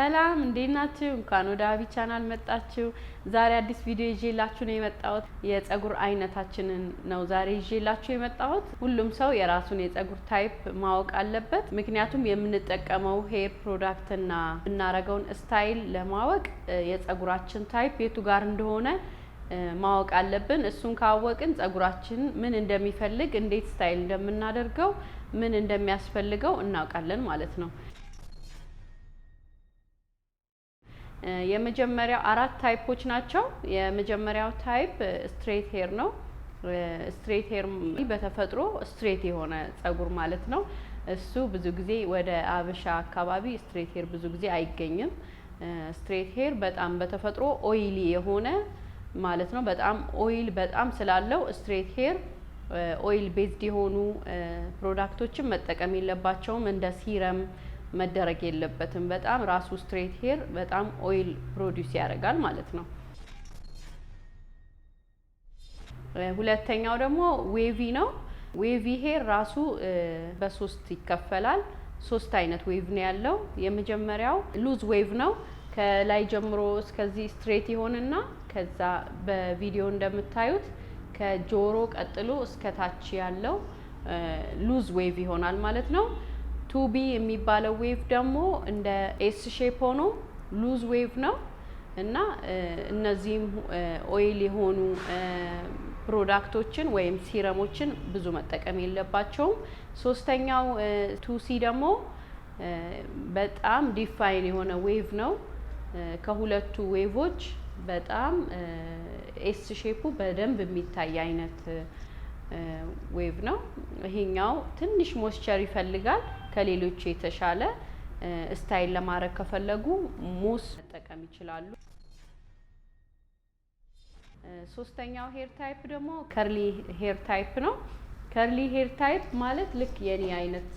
ሰላም እንዴት ናችሁ? እንኳን ወደ አቢ ቻናል መጣችሁ። ዛሬ አዲስ ቪዲዮ ይዤላችሁ ነው የመጣሁት። የፀጉር አይነታችንን ነው ዛሬ ይዤላችሁ የመጣሁት። ሁሉም ሰው የራሱን የፀጉር ታይፕ ማወቅ አለበት። ምክንያቱም የምንጠቀመው ሄር ፕሮዳክት እና እናረጋውን ስታይል ለማወቅ የፀጉራችን ታይፕ የቱ ጋር እንደሆነ ማወቅ አለብን። እሱን ካወቅን ፀጉራችን ምን እንደሚፈልግ፣ እንዴት ስታይል እንደምናደርገው፣ ምን እንደሚያስፈልገው እናውቃለን ማለት ነው። የመጀመሪያው አራት ታይፖች ናቸው። የመጀመሪያው ታይፕ ስትሬት ሄር ነው። ስትሬት ሄር በተፈጥሮ ስትሬት የሆነ ፀጉር ማለት ነው። እሱ ብዙ ጊዜ ወደ አበሻ አካባቢ ስትሬት ሄር ብዙ ጊዜ አይገኝም። ስትሬት ሄር በጣም በተፈጥሮ ኦይሊ የሆነ ማለት ነው። በጣም ኦይል በጣም ስላለው ስትሬት ሄር ኦይል ቤዝድ የሆኑ ፕሮዳክቶችን መጠቀም የለባቸውም። እንደ ሲረም መደረግ የለበትም። በጣም ራሱ ስትሬት ሄር በጣም ኦይል ፕሮዲዩስ ያደርጋል ማለት ነው። ሁለተኛው ደግሞ ዌቪ ነው። ዌቪ ሄር ራሱ በሶስት ይከፈላል። ሶስት አይነት ዌቭ ነው ያለው። የመጀመሪያው ሉዝ ዌቭ ነው። ከላይ ጀምሮ እስከዚህ ስትሬት ይሆንና ከዛ በቪዲዮ እንደምታዩት ከጆሮ ቀጥሎ እስከ ታች ያለው ሉዝ ዌቭ ይሆናል ማለት ነው። ቱቢ የሚባለው ዌቭ ደግሞ እንደ ኤስ ሼፕ ሆኖ ሉዝ ዌቭ ነው እና እነዚህም ኦይል የሆኑ ፕሮዳክቶችን ወይም ሲረሞችን ብዙ መጠቀም የለባቸውም። ሶስተኛው ቱሲ ደግሞ በጣም ዲፋይን የሆነ ዌቭ ነው። ከሁለቱ ዌቮች በጣም ኤስ ሼፑ በደንብ የሚታይ አይነት ዌቭ ነው። ይሄኛው ትንሽ ሞይስቸር ይፈልጋል። ከሌሎች የተሻለ ስታይል ለማድረግ ከፈለጉ ሙስ መጠቀም ይችላሉ። ሶስተኛው ሄር ታይፕ ደግሞ ከርሊ ሄር ታይፕ ነው። ከርሊ ሄር ታይፕ ማለት ልክ የኔ አይነት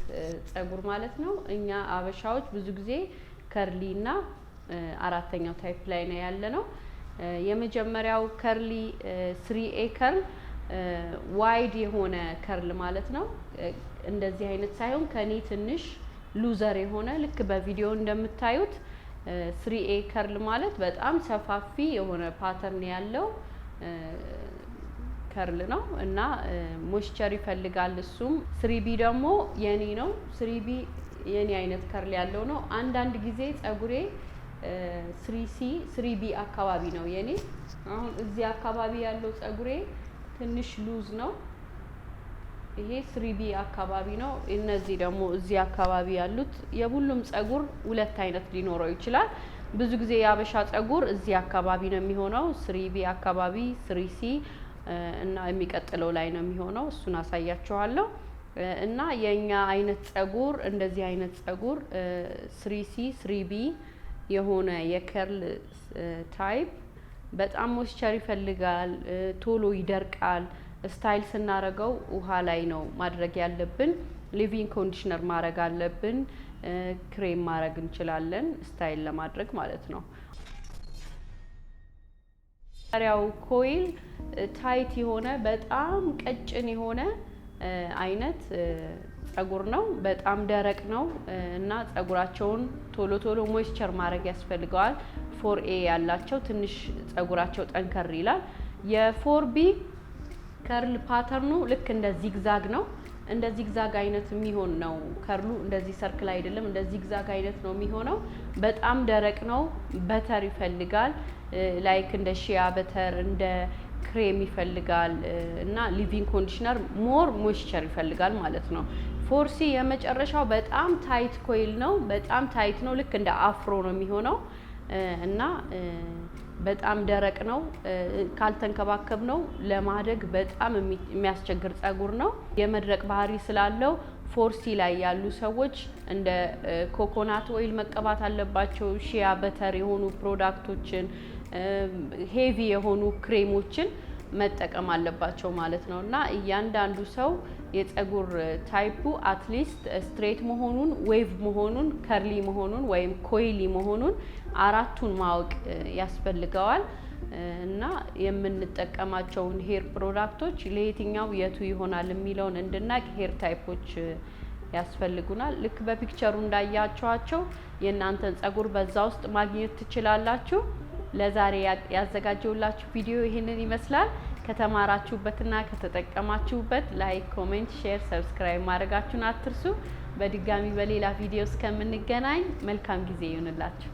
ፀጉር ማለት ነው። እኛ አበሻዎች ብዙ ጊዜ ከርሊ እና አራተኛው ታይፕ ላይ ነው ያለ ነው። የመጀመሪያው ከርሊ 3A ከርል ዋይድ የሆነ ከርል ማለት ነው። እንደዚህ አይነት ሳይሆን ከኔ ትንሽ ሉዘር የሆነ ልክ በቪዲዮ እንደምታዩት 3A ከርል ማለት በጣም ሰፋፊ የሆነ ፓተርን ያለው ከርል ነው እና ሞይስቸር ይፈልጋል። እሱም 3B ደግሞ የኔ ነው። 3B የኔ አይነት ከርል ያለው ነው። አንዳንድ ጊዜ ፀጉሬ 3C 3B አካባቢ ነው የኔ። አሁን እዚህ አካባቢ ያለው ፀጉሬ ትንሽ ሉዝ ነው። ይሄ 3B አካባቢ ነው። እነዚህ ደግሞ እዚህ አካባቢ ያሉት የሁሉም ፀጉር ሁለት አይነት ሊኖረው ይችላል። ብዙ ጊዜ የአበሻ ፀጉር እዚህ አካባቢ ነው የሚሆነው፣ 3B አካባቢ 3C እና የሚቀጥለው ላይ ነው የሚሆነው። እሱን አሳያችኋለሁ። እና የኛ አይነት ፀጉር እንደዚህ አይነት ፀጉር 3C 3B የሆነ የከርል ታይፕ በጣም ሞይስቸር ይፈልጋል። ቶሎ ይደርቃል። ስታይል ስናረገው ውሃ ላይ ነው ማድረግ ያለብን። ሊቪንግ ኮንዲሽነር ማድረግ አለብን። ክሬም ማድረግ እንችላለን ስታይል ለማድረግ ማለት ነው። ያው ኮይል ታይት የሆነ በጣም ቀጭን የሆነ አይነት ፀጉር ነው። በጣም ደረቅ ነው እና ፀጉራቸውን ቶሎ ቶሎ ሞይስቸር ማድረግ ያስፈልገዋል። 4A ያላቸው ትንሽ ፀጉራቸው ጠንከር ይላል። የ4B ከርል ፓተርኑ ልክ እንደ ዚግዛግ ነው። እንደ ዚግዛግ አይነት የሚሆን ነው ከርሉ። እንደዚህ ሰርክል አይደለም፣ እንደ ዚግዛግ አይነት ነው የሚሆነው። በጣም ደረቅ ነው። በተር ይፈልጋል። ላይክ እንደ ሺያ በተር እንደ ክሬም ይፈልጋል እና ሊቪንግ ኮንዲሽነር ሞር ሞይስቸር ይፈልጋል ማለት ነው። 4C የመጨረሻው በጣም ታይት ኮይል ነው። በጣም ታይት ነው። ልክ እንደ አፍሮ ነው የሚሆነው እና በጣም ደረቅ ነው። ካልተንከባከብ ነው ለማደግ በጣም የሚያስቸግር ፀጉር ነው። የመድረቅ ባህሪ ስላለው 4C ላይ ያሉ ሰዎች እንደ ኮኮናት ኦይል መቀባት አለባቸው። ሺያ በተር የሆኑ ፕሮዳክቶችን፣ ሄቪ የሆኑ ክሬሞችን መጠቀም አለባቸው ማለት ነው እና እያንዳንዱ ሰው የፀጉር ታይፑ አትሊስት ስትሬት መሆኑን፣ ዌቭ መሆኑን፣ ከርሊ መሆኑን ወይም ኮይሊ መሆኑን አራቱን ማወቅ ያስፈልገዋል እና የምንጠቀማቸውን ሄር ፕሮዳክቶች ለየትኛው የቱ ይሆናል የሚለውን እንድናቅ ሄር ታይፖች ያስፈልጉናል። ልክ በፒክቸሩ እንዳያችኋቸው የእናንተን ፀጉር በዛ ውስጥ ማግኘት ትችላላችሁ። ለዛሬ ያዘጋጀውላችሁ ቪዲዮ ይሄንን ይመስላል። ከተማራችሁበትና ከተጠቀማችሁበት ላይክ፣ ኮሜንት፣ ሼር፣ ሰብስክራይብ ማድረጋችሁን አትርሱ። በድጋሚ በሌላ ቪዲዮ እስከምንገናኝ መልካም ጊዜ ይሁንላችሁ።